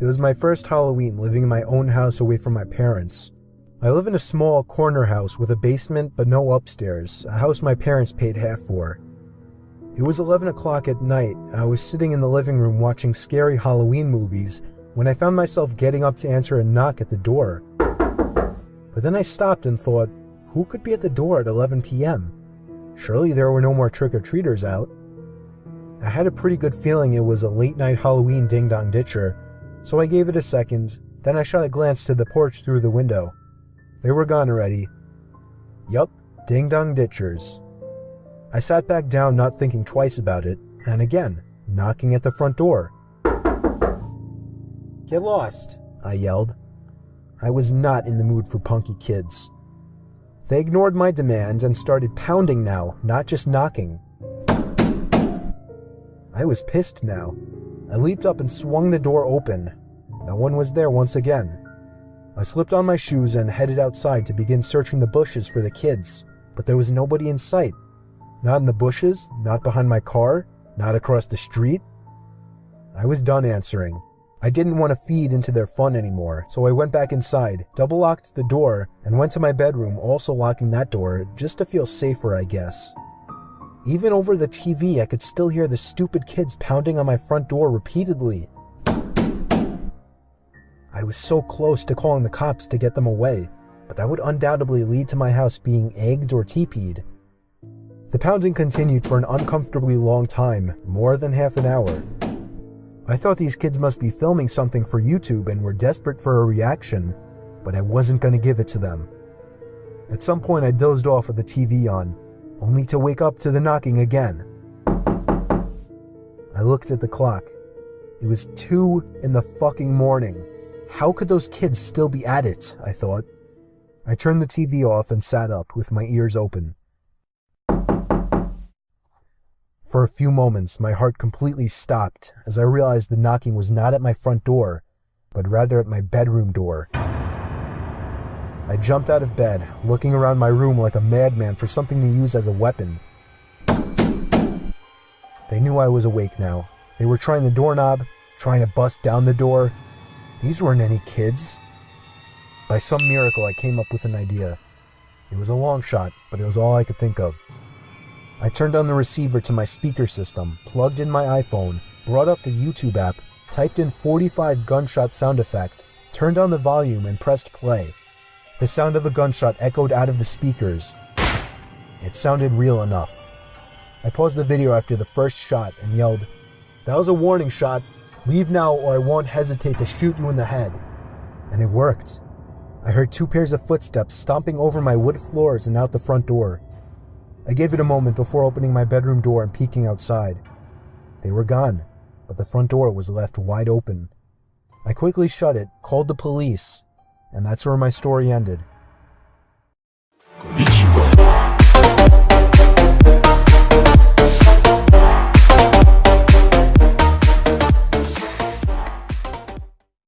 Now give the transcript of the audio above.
It was my first Halloween living in my own house away from my parents. I live in a small corner house with a basement but no upstairs, a house my parents paid half for. It was 11 o'clock at night. I was sitting in the living room watching scary Halloween movies when I found myself getting up to answer a knock at the door. But then I stopped and thought, who could be at the door at 11 p.m.? Surely there were no more trick-or-treaters out. I had a pretty good feeling it was a late-night Halloween ding-dong ditcher, so I gave it a second, then I shot a glance to the porch through the window. They were gone already. Yup, ding-dong ditchers. I sat back down not thinking twice about it, and again, knocking at the front door. "Get lost," I yelled. I was not in the mood for punky kids. They ignored my demands and started pounding now, not just knocking. I was pissed now. I leaped up and swung the door open. No one was there once again. I slipped on my shoes and headed outside to begin searching the bushes for the kids, but there was nobody in sight. Not in the bushes, not behind my car, not across the street. I was done answering. I didn't want to feed into their fun anymore, so I went back inside, double-locked the door, and went to my bedroom, also locking that door, just to feel safer, I guess. Even over the TV, I could still hear the stupid kids pounding on my front door repeatedly. I was so close to calling the cops to get them away, but that would undoubtedly lead to my house being egged or teepeed. The pounding continued for an uncomfortably long time, more than half an hour. I thought these kids must be filming something for YouTube and were desperate for a reaction, but I wasn't going to give it to them. At some point I dozed off with the TV on, only to wake up to the knocking again. I looked at the clock. It was 2 in the fucking morning. How could those kids still be at it, I thought. I turned the TV off and sat up with my ears open. For a few moments, my heart completely stopped as I realized the knocking was not at my front door, but rather at my bedroom door. I jumped out of bed, looking around my room like a madman for something to use as a weapon. They knew I was awake now. They were trying the doorknob, trying to bust down the door. These weren't any kids. By some miracle, I came up with an idea. It was a long shot, but it was all I could think of. I turned on the receiver to my speaker system, plugged in my iPhone, brought up the YouTube app, typed in 45 gunshot sound effect, turned on the volume and pressed play. The sound of a gunshot echoed out of the speakers. It sounded real enough. I paused the video after the first shot and yelled, "That was a warning shot. Leave now or I won't hesitate to shoot you in the head." And it worked. I heard 2 pairs of footsteps stomping over my wood floors and out the front door. I gave it a moment before opening my bedroom door and peeking outside. They were gone, but the front door was left wide open. I quickly shut it, called the police, and that's where my story ended.